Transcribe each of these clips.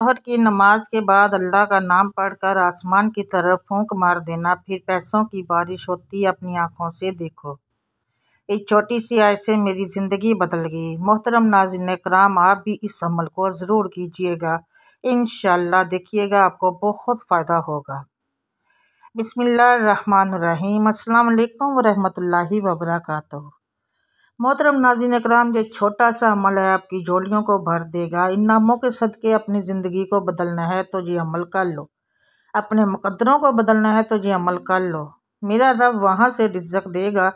ज़ोहर की नमाज के बाद अल्लाह का नाम पढ़कर आसमान की तरफ फूंक मार देना, फिर पैसों की बारिश होती अपनी आंखों से देखो। एक छोटी सी आयत से मेरी ज़िंदगी बदल गई। मोहतरम नाज़रीन कराम, आप भी इस अमल को ज़रूर कीजिएगा, इंशाअल्लाह देखिएगा आपको बहुत फ़ायदा होगा। बिस्मिल्लाहिर्रहमानिर्रहीम। अस्सलाम वालेकुम वरहमतुल्लाहि वबरकातुहू। मोहतरम नाज़रीन कराम, जो छोटा सा अमल है आपकी झोलियों को भर देगा। इन नामों के सदके अपनी ज़िंदगी को बदलना है तो ये अमल कर लो, अपने मुकद्दरों को बदलना है तो ये अमल कर लो। मेरा रब वहाँ से रिज़्क़ देगा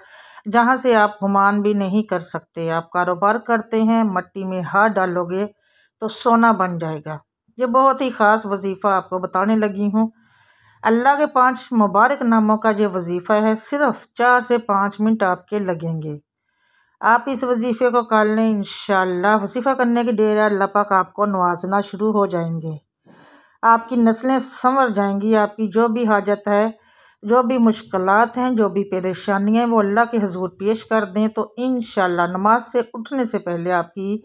जहाँ से आप गुमान भी नहीं कर सकते। आप कारोबार करते हैं, मट्टी में हाथ डालोगे तो सोना बन जाएगा। ये बहुत ही ख़ास वजीफ़ा आपको बताने लगी हूँ। अल्लाह के 5 मुबारक नामों का ये वजीफ़ा है। सिर्फ 4 से 5 मिनट आपके लगेंगे। आप इस वजीफ़े को कर लें, इंशाअल्लाह वजीफ़ा करने की देर है अल्लाह पाक आपको नवाजना शुरू हो जाएंगे। आपकी नस्लें संवर जाएंगी। आपकी जो भी हाजत है, जो भी मुश्किलात हैं, जो भी परेशानियाँ हैं, वो अल्लाह के हुजूर पेश कर दें तो इंशाअल्लाह नमाज से उठने से पहले आपकी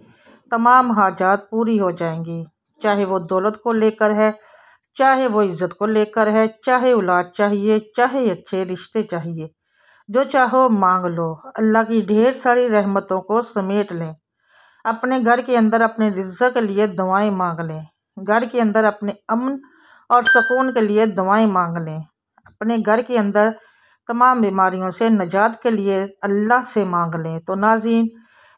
तमाम हाजात पूरी हो जाएंगी। चाहे वो दौलत को लेकर है, चाहे वो इज़्ज़त को लेकर है, चाहे औलाद चाहिए, चाहे अच्छे रिश्ते चाहिए, जो चाहो मांग लो। अल्लाह की ढेर सारी रहमतों को समेट लें। अपने घर के अंदर अपने रिज़्क़ के लिए दुआएं मांग लें। घर के अंदर अपने अमन और सुकून के लिए दुआएं मांग लें। अपने घर के अंदर तमाम बीमारियों से निजात के लिए अल्लाह से मांग लें। तो नाज़रीन,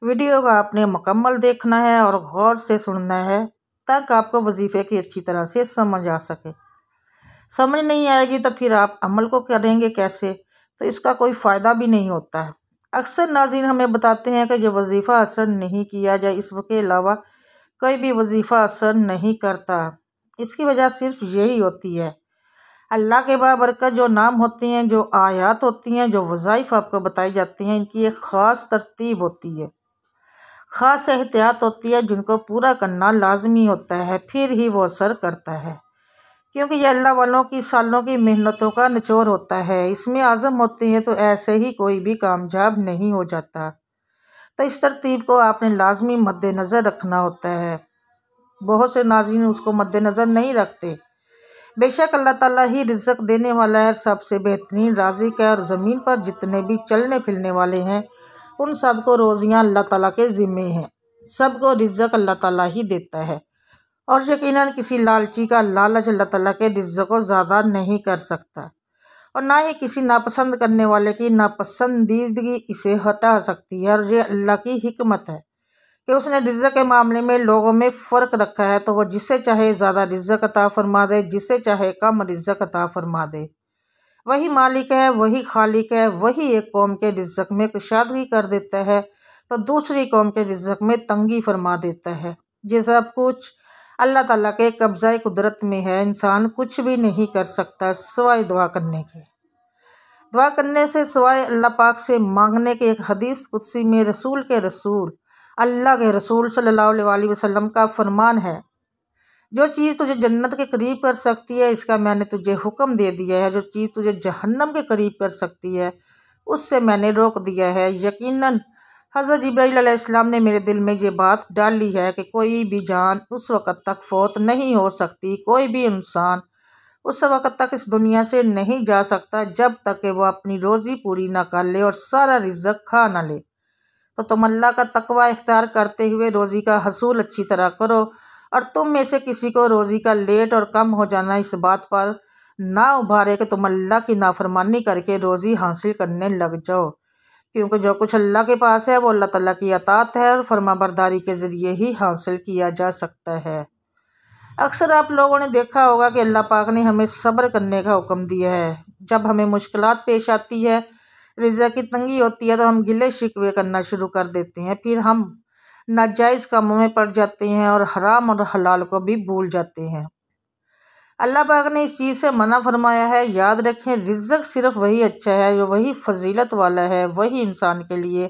वीडियो को आपने मुकम्मल देखना है और गौर से सुनना है ताकि आपको वजीफ़े की अच्छी तरह से समझ आ सके। समझ नहीं आएगी तो फिर आप अमल को करेंगे कैसे, तो इसका कोई फ़ायदा भी नहीं होता है। अक्सर नाज़रीन हमें बताते हैं कि जो वजीफ़ा असर नहीं किया जाए, इसके अलावा कोई भी वजीफ़ा असर नहीं करता। इसकी वजह सिर्फ यही होती है, अल्लाह के बाबरकत जो नाम होते हैं, जो आयात होती हैं, जो वज़ाइफ आपको बताई जाती हैं, इनकी एक ख़ास तरतीब होती है, ख़ास एहतियात होती है, जिनको पूरा करना लाजमी होता है, फिर ही वो असर करता है। क्योंकि ये अल्लाह वालों की सालों की मेहनतों का निचोड़ होता है। इसमें आज़म होते हैं तो ऐसे ही कोई भी कामयाब नहीं हो जाता। तो इस तरतीब को आपने लाजमी मद्देनज़र रखना होता है। बहुत से नाज़रीन उसको मद्देनज़र नहीं रखते। बेशक अल्लाह ताला ही रिज़्क़ देने वाला है, सबसे बेहतरीन राज़िक़ है। और ज़मीन पर जितने भी चलने फिरने वाले हैं, उन सब को रोज़ियाँ अल्लाह ताला के ज़िम्मे हैं। सबको रिज़्क़ अल्लाह ताला ही देता है। और यकीनन किसी लालची का लालच अल्लाह ताला के रिज़्क़ को ज़्यादा नहीं कर सकता, और ना ही किसी नापसंद करने वाले की नापसंदीदगी इसे हटा सकती है। और ये अल्लाह की हिकमत है कि उसने रिज़्क़ के मामले में लोगों में फ़र्क रखा है। तो वह जिसे चाहे ज़्यादा रिज़्क़ अता फरमा दे, जिसे चाहे कम रिज़्क़ अता फरमा दे। वही मालिक है, वही खालिक है। वही एक कौम के रिज़्क़ में कुशादगी कर देता है तो दूसरी कौम के रिज़्क़ में तंगी फरमा देता है। ये सब कुछ अल्लाह ताला के कब्ज़ा कुदरत में है। इंसान कुछ भी नहीं कर सकता सिवाय दुआ करने के। दुआ करने से सिवाय अल्लाह पाक से मांगने के एक हदीस कुदसी में रसूल के रसूल अल्लाह के रसूल सल्लल्लाहु अलैहि वसल्लम का फरमान है, जो चीज़ तुझे जन्नत के करीब कर सकती है, इसका मैंने तुझे हुक्म दे दिया है। जो चीज़ तुझे जहन्नम के करीब कर सकती है, उससे मैंने रोक दिया है। यकीनन हज़रत जिब्राईल अलैहिस्सलाम ने मेरे दिल में ये बात डाली है कि कोई भी जान उस वक़्त तक फौत नहीं हो सकती, कोई भी इंसान उस वक़्त तक इस दुनिया से नहीं जा सकता जब तक कि वो अपनी रोज़ी पूरी ना कर ले और सारा रिज़्क़ खा ना ले। तो तुम अल्लाह का तकवा इख्तियार करते हुए रोज़ी का हसूल अच्छी तरह करो। और तुम में से किसी को रोज़ी का लेट और कम हो जाना इस बात पर ना उभारे कि तुम अल्लाह की नाफरमानी करके रोज़ी हासिल करने लग जाओ। क्योंकि जो कुछ अल्लाह के पास है वो अल्लाह ताला की अतात है और फरमाबरदारी के ज़रिए ही हासिल किया जा सकता है। अक्सर आप लोगों ने देखा होगा कि अल्लाह पाक ने हमें सब्र करने का हुक्म दिया है। जब हमें मुश्किलात पेश आती है, रिज़्क़ की तंगी होती है, तो हम गिले शिकवे करना शुरू कर देते हैं। फिर हम नाजायज़ कामों में पड़ जाते हैं और हराम और हलाल को भी भूल जाते हैं। अल्लाह पाक ने इस चीज़ से मना फरमाया है। याद रखें, रिज़्क़ सिर्फ वही अच्छा है, जो वही फजीलत वाला है, वही इंसान के लिए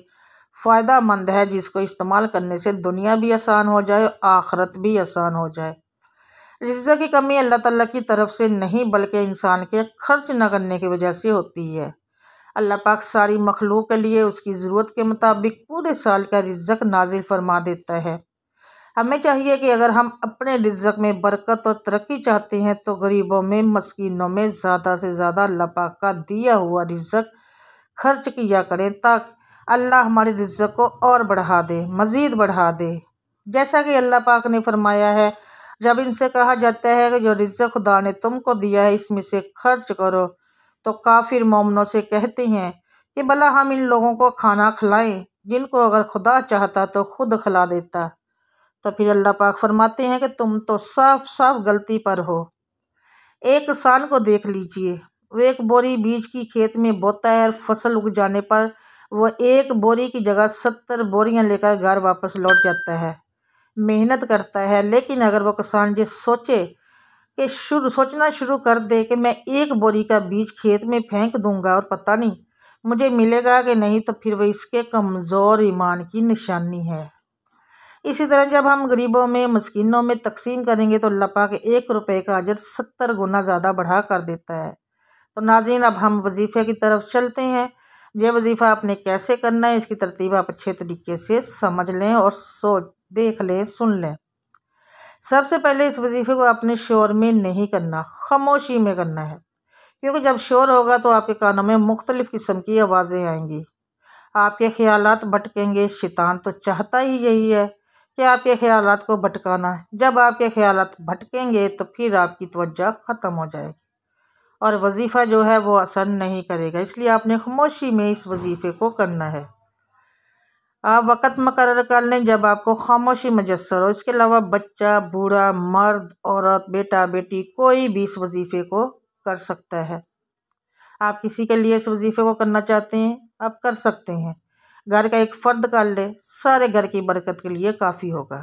फ़ायदा मंद है, जिसको इस्तेमाल करने से दुनिया भी आसान हो जाए, आखिरत भी आसान हो जाए। रिज़्क़ की कमी अल्लाह ताला की तरफ से नहीं, बल्कि इंसान के खर्च न करने की वजह से होती है। अल्लाह पाक सारी मखलूक के लिए उसकी ज़रूरत के मुताबिक पूरे साल का रिज़्क़ नाजिल फरमा देता है। हमें चाहिए कि अगर हम अपने रिज़्क़ में बरकत और तरक्की चाहते हैं तो गरीबों में, मस्कीनों में ज़्यादा से ज़्यादा अल्लाह पाक का दिया हुआ रिज़्क़ खर्च किया करें, ताकि अल्लाह हमारे रिज़्क़ को और बढ़ा दे, मज़ीद बढ़ा दे। जैसा कि अल्लाह पाक ने फरमाया है, जब इनसे कहा जाता है कि जो रिज़्क़ खुदा ने तुमको दिया है इसमें से खर्च करो, तो काफिर मोमिनों से कहते हैं कि भला हम इन लोगों को खाना खिलाएं जिनको अगर खुदा चाहता तो खुद खिला देता। तो फिर अल्लाह पाक फरमाते हैं कि तुम तो साफ साफ गलती पर हो। एक किसान को देख लीजिए, वो एक बोरी बीज की खेत में बोता है और फसल उग जाने पर वो एक बोरी की जगह 70 बोरियां लेकर घर वापस लौट जाता है, मेहनत करता है। लेकिन अगर वो किसान ये सोचे कि सोचना शुरू कर दे कि मैं एक बोरी का बीज खेत में फेंक दूंगा और पता नहीं मुझे मिलेगा कि नहीं, तो फिर वो इसके कमज़ोर ईमान की निशानी है। इसी तरह जब हम गरीबों में, मस्कीनों में तकसीम करेंगे तो अल्लाह पाक 1 रुपये का अजर 70 गुना ज़्यादा बढ़ा कर देता है। तो नाज़रीन, अब हम वजीफ़े की तरफ चलते हैं। ये वजीफ़ा आपने कैसे करना है, इसकी तरतीब आप अच्छे तरीके से समझ लें और देख लें, सुन लें। सबसे पहले इस वजीफ़े को आपने शोर में नहीं करना, खामोशी में करना है, क्योंकि जब शोर होगा तो आपके कानों में मुख्तलिफ़ किस्म की आवाज़ें आएंगी, आपके ख़यालात भटकेंगे। शैतान तो चाहता ही यही है कि आपके ख़यालात को भटकाना है। जब आपके ख़यालात भटकेंगे तो फिर आपकी तवज्जो ख़त्म हो जाएगी और वजीफ़ा जो है वो असर नहीं करेगा। इसलिए आपने खामोशी में इस वजीफ़े को करना है। आप वक़्त मुकर्रर कर लें जब आपको खामोशी मुयस्सर हो। इसके अलावा बच्चा, बूढ़ा, मर्द, औरत, बेटा, बेटी, कोई भी इस वजीफ़े को कर सकता है। आप किसी के लिए इस वजीफ़े को करना चाहते हैं, आप कर सकते हैं। घर का एक फ़र्द कर ले, सारे घर की बरकत के लिए काफ़ी होगा।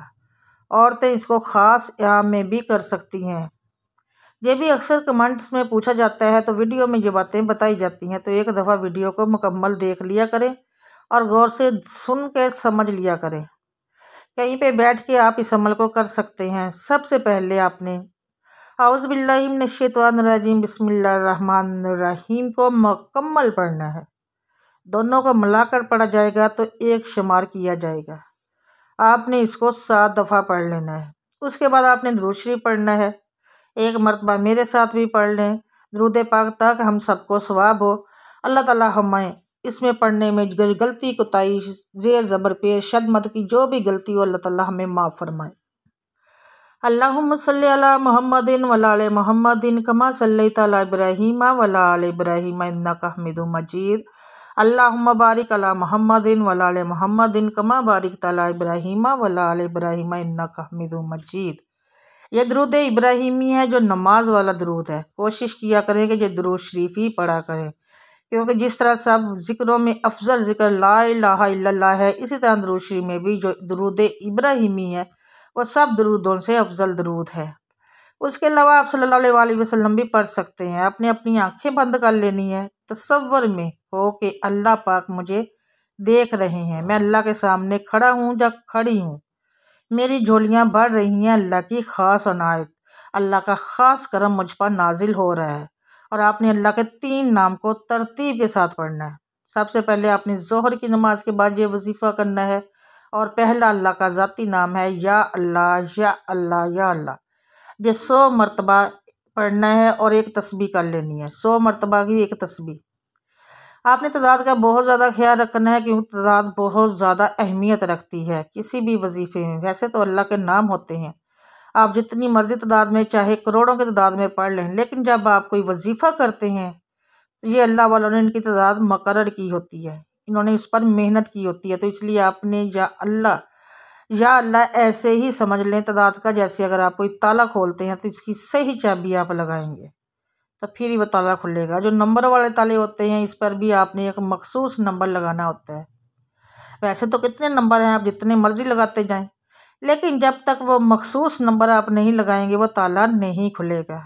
औरतें इसको ख़ास आयाम में भी कर सकती हैं। ये भी अक्सर कमेंट्स में पूछा जाता है, तो वीडियो में ये बातें बताई जाती हैं, तो एक दफ़ा वीडियो को मुकम्मल देख लिया करें और गौर से सुन के समझ लिया करें। कहीं पे बैठ के आप इस अमल को कर सकते हैं। सबसे पहले आपने औज़ु बिल्लाहि मिनश्शैतानिर्रजीम बिस्मिल्लाहिर्रहमानिर्रहीम को मुकम्मल पढ़ना है। दोनों को मिलाकर पढ़ा जाएगा तो एक शुमार किया जाएगा। आपने इसको 7 दफ़ा पढ़ लेना है। उसके बाद आपने दुरूद शरीफ पढ़ना है। एक मरतबा मेरे साथ भी पढ़ लें दुरूद पाक, ताकि हम सबको सवाब हो। अल्लाह ताला हमें इसमें पढ़ने में गलती, कोताही, ज़ेर ज़बर, पेश, शद मद की जो भी गलती हो अल्लाह ताला हमें माफ़ फरमाए। अल्लाहुम्मा सल्ली अला मुहम्मदिन व अला आलि मुहम्मदिन कमा सल्लैता अला इब्राहीम व अला आलि इब्राहीम इन्नका हमीदुम मजीद। अल्लाहुम्मा बारिक अला मुहम्मदिन व अला आलि मुहम्मदिन कमा बारिकता अला इब्राहीम व अला आलि इब्राहीम इन्नका हमीदुम मजीद। यह दुरूद इब्राहीमी है जो नमाज वाला दुरूद है। कोशिश किया करें कि ये दुरूद शरीफ ही पढ़ा करें, क्योंकि जिस तरह सब ज़िक्रों में अफजल ज़िक्र ला इलाहा इल्लल्लाह है, इसी तरह दुरूद शरीफ में भी जो दुरूद इब्राहीमी है वो सब दुरूदों से अफजल दुरूद है। उसके अलावा आप सल्लल्लाहु अलैहि वसल्लम भी पढ़ सकते हैं। आपने अपनी आंखें बंद कर लेनी है, तसव्वुर में हो कि अल्लाह पाक मुझे देख रहे हैं, मैं अल्लाह के सामने खड़ा हूँ या खड़ी हूँ, मेरी झोलियाँ भर रही हैं अल्लाह की ख़ास अनायत, अल्लाह का ख़ास करम मुझ पर नाजिल हो रहा है। और आपने अल्लाह के 3 नाम को तरतीब के साथ पढ़ना है। सबसे पहले आपने ज़ोहर की नमाज के बाद ये वजीफ़ा करना है और पहला अल्लाह का ज़ाती नाम है या अल्लाह या अल्लाह या अल्लाह। ये 100 मरतबा पढ़ना है और एक तस्बीह कर लेनी है। 100 मरतबा की एक तस्बीह। आपने तादाद का बहुत ज़्यादा ख्याल रखना है, क्योंकि तादाद बहुत ज़्यादा अहमियत रखती है किसी भी वजीफ़े में। वैसे तो अल्लाह के नाम होते हैं, आप जितनी मर्ज़ी तादाद में, चाहे करोड़ों की तादाद में पढ़ लें, लेकिन जब आप कोई वजीफ़ा करते हैं तो ये अल्लाह वालों ने इनकी तादाद मुकर्रर की होती है, इन्होंने इस पर मेहनत की होती है। तो इसलिए आपने या अल्लाह ऐसे ही समझ लें तादाद का, जैसे अगर आप कोई ताला खोलते हैं तो इसकी सही चाबी आप लगाएंगे तो फिर ही वो ताला खुलेगा। जो नंबर वाले ताले होते हैं इस पर भी आपने एक मखसूस नंबर लगाना होता है। वैसे तो कितने नंबर हैं, आप जितने मर्ज़ी लगाते जाएं, लेकिन जब तक वो मखसूस नंबर आप नहीं लगाएंगे वो ताला नहीं खुलेगा।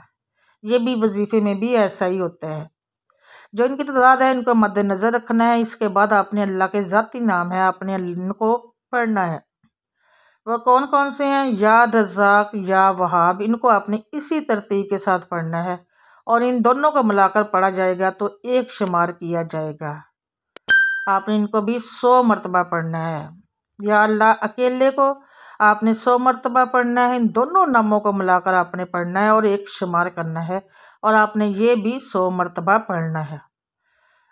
ये भी वजीफ़े में भी ऐसा ही होता है। जो इनकी तादाद है इनको मद्देनज़र रखना है। इसके बाद आपने अल्लाह के ज़ाती नाम है, आपने इनको पढ़ना है। वह कौन कौन से हैं? या रज़ाक, या वहाब, इनको आपने इसी तरतीब के साथ पढ़ना है और इन दोनों को मिलाकर पढ़ा जाएगा तो एक शुमार किया जाएगा। आपने इनको भी 100 मरतबा पढ़ना है। या अल्लाह अकेले को आपने 100 मरतबा पढ़ना है। इन दोनों नामों को मिलाकर आपने पढ़ना है और एक शुमार करना है, और आपने ये भी 100 मरतबा पढ़ना है।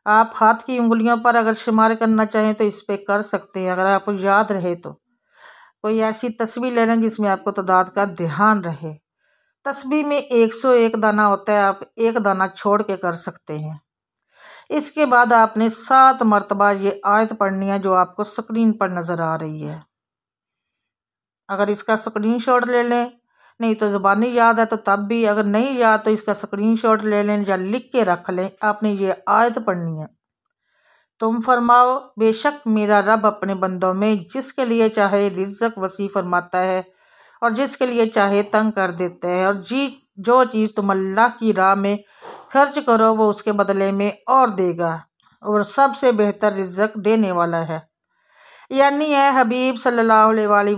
आप हाथ की उंगलियों पर अगर शुमार करना चाहें तो इस पे कर सकते हैं, अगर आपको याद रहे तो। कोई ऐसी तस्बीह ले लें जिसमें आपको तादाद का ध्यान रहे। तस्बीह में 101 दाना होता है, आप एक दाना छोड़ के कर सकते हैं। इसके बाद आपने 7 मरतबा ये आयत पढ़नी है जो आपको स्क्रीन पर नज़र आ रही है। अगर इसका स्क्रीनशॉट ले लें, नहीं तो ज़बानी याद है तो तब भी, अगर नहीं याद तो इसका स्क्रीनशॉट ले लें या लिख के रख लें। आपने ये आयत पढ़नी है। तुम फरमाओ, बेशक मेरा रब अपने बंदों में जिसके लिए चाहे रिज़्क़ वसी फरमाता है और जिसके लिए चाहे तंग कर देता है, और जो चीज़ तुम अल्लाह की राह में खर्च करो वो उसके बदले में और देगा, और सबसे बेहतर रिज़्क़ देने वाला है। यानी है हबीब सल्लल्लाहु अलैहि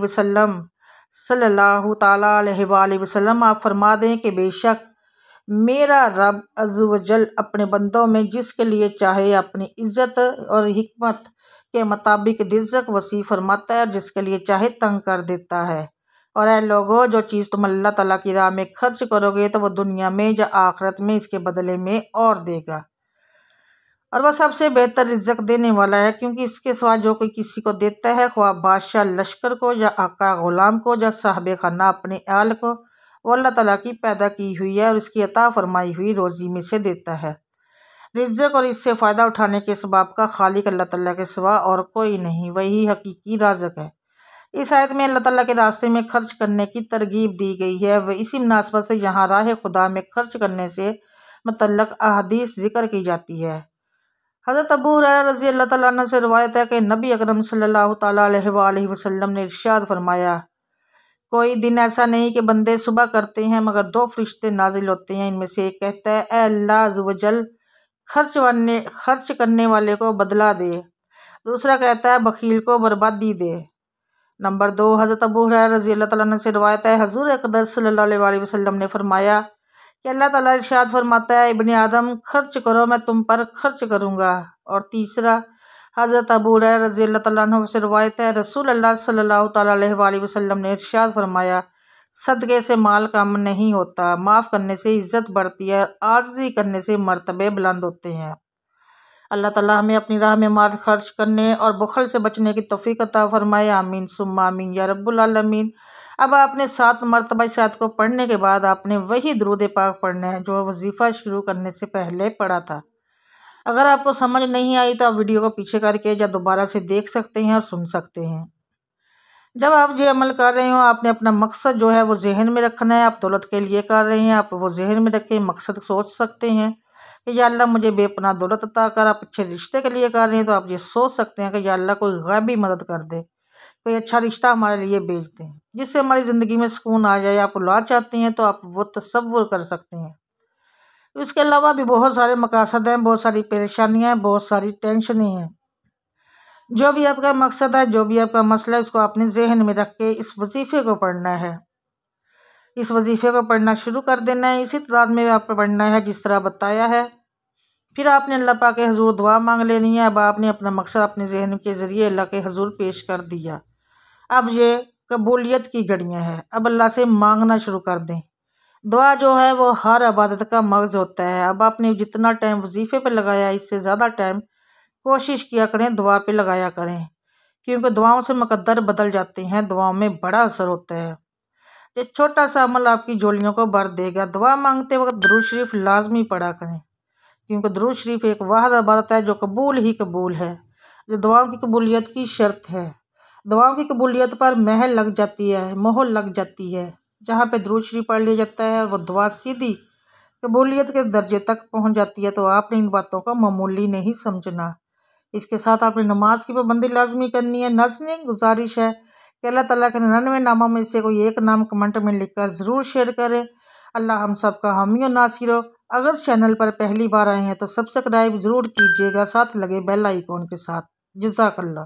वसल्लम आप फरमा दें कि बेशक मेरा रब अज़्ज़ व जल अपने बंदों में जिसके लिए चाहे अपनी इज़्ज़त और हिकमत के मुताबिक रिज़्क़ वसी फरमाता है और जिसके लिए चाहे तंग कर देता है। और ऐ लोगो, जो चीज़ तुम अल्लाह ताला की राह में खर्च करोगे तो वह दुनिया में या आखिरत में इसके बदले में और देगा, और वह सबसे बेहतर रिज़्क़ देने वाला है। क्योंकि इसके सिवा जो कोई किसी को देता है, ख्वाह बादशाह लश्कर को या आका ग़ुलाम को या साहब खाना अपने आल को, वो अल्लाह ताला की पैदा की हुई है और इसकी अता फरमाई हुई रोज़ी में से देता है। रिज़्क़ और इससे फ़ायदा उठाने के सबब का खालिक अल्लाह ताला के सिवा और कोई नहीं, वही हकीकी राज़िक़ है। इस आयत में अल्लाह ताला के रास्ते में खर्च करने की तरगीब दी गई है। वह इसी मुनासबत से यहाँ राह खुदा में खर्च करने से मुतल्लक़ अहादीस ज़िक्र की जाती है। हज़रत अबू हुरैरा रज़ी अल्लाह तआला अन्हु से रवायत है कि नबी अकरम सल्लल्लाहु तआला अलैहि वसल्लम ने इरशाद फरमाया, कोई दिन ऐसा नहीं कि बंदे सुबह करते हैं मगर 2 फरिश्ते नाजिल होते हैं। इनमें से एक कहता है, ऐ अल्लाह अज़्ज़ व जल, खर्च करने वाले को बदला दे। दूसरा कहता है, बखील को बर्बादी दे। नंबर 2, हज़रत अबू हुरैरा रज़ी अल्लाह तआला अन्हु से रवायत है, हुज़ूर अक़दस सल्लल्लाहु अलैहि वसल्लम ने फरमाया कि अल्लाह ताला इरशाद फरमाता है, इब्ने आदम खर्च करो मैं तुम पर खर्च करूँगा। और तीसरा, हज़रत अबू हुरैरा रज़ी अल्लाह तआला अन्हु से रवायत है, रसूल अल्लाह सल्लल्लाहु तआला अलैहि वसल्लम ने इरशाद फरमाया, सदक़े से माल कम नहीं होता, माफ़ करने से इज़्ज़त बढ़ती है, आजिज़ी करने से मर्तबे बुलंद होते हैं। अल्लाह ताला हमें अपनी राह में माल खर्च करने और बुखल से बचने की तौफ़ीक़ अता फ़रमाए। आमीन सुम्मा आमीन या रब्बुल आलमीन। अब आपने 7 मरतबा इस आयत को पढ़ने के बाद आपने वही दुरूद पाक पढ़ना है जो वजीफ़ा शुरू करने से पहले पढ़ा था। अगर आपको समझ नहीं आई तो आप वीडियो को पीछे करके या दोबारा से देख सकते हैं और सुन सकते हैं। जब आप ये अमल कर रहे हो, आपने अपना मकसद जो है वो जहन में रखना है। आप दौलत के लिए कर रहे हैं, आप वो जहन में रखें, मकसद सोच सकते हैं कि या अल्लाह मुझे बेपनाह दौलत अता कर। आप अच्छे रिश्ते के लिए कर रहे हैं तो आप ये सोच सकते हैं कि या अल्लाह कोई गैबी मदद कर दे, कोई अच्छा रिश्ता हमारे लिए भेज दें जिससे हमारी ज़िंदगी में सुकून आ जाए। आप औलाद चाहते हैं तो आप वो तसव्वुर कर सकते हैं। इसके अलावा भी बहुत सारे मकासद हैं, बहुत सारी परेशानियाँ हैं, बहुत सारी टेंशनें हैं। जो भी आपका मकसद है, जो भी आपका मसला है, उसको आपने जहन में रख के इस वजीफ़े को पढ़ना है। इस वजीफ़े को पढ़ना शुरू कर देना है। इसी तादाद में आपको पढ़ना है जिस तरह बताया है। फिर आपने अल्लाह पाक के हजूर दुआ मांग लेनी है। अब आपने अपना मकसद अपने जहन के ज़रिए अल्लाह के हजूर पेश कर दिया। अब ये कबूलियत की घड़ियाँ हैं। अब अल्लाह से मांगना शुरू कर दें। दुआ जो है वो हर इबादत का मग़ज़ होता है। अब आपने जितना टाइम वजीफ़े पे लगाया, इससे ज़्यादा टाइम कोशिश किया करें दुआ पे लगाया करें, क्योंकि दुआओं से मुकद्दर बदल जाते हैं, दुआओं में बड़ा असर होता है। ये छोटा सा अमल आपकी झोलियों को भर देगा। दुआ मांगते वक्त दुरूद शरीफ लाजमी पढ़ा करें, क्योंकि दुरूद शरीफ एक वाहिद इबादत है जो कबूल ही कबूल है, जो दुआओं की कबूलियत की शर्त है। दुआओं की कबूलियत पर मोहर लग जाती है। जहाँ पे दुरूद शरीफ पढ़ लिया जाता है वो दुआ सीधी कबूलियत के दर्जे तक पहुँच जाती है। तो आपने इन बातों को मामूली नहीं समझना। इसके साथ आपने नमाज की पाबंदी लाजमी करनी है। नाज़रीन, गुजारिश है कि अल्लाह ताला के 99 नामों में से कोई एक नाम कमेंट में लिखकर ज़रूर शेयर करें। अल्लाह हम सब का हामी और नासिर हो। अगर चैनल पर पहली बार आए हैं तो सब्सक्राइब ज़रूर कीजिएगा, साथ लगे बेल आइकॉन के साथ। जज़ाकल्लाह।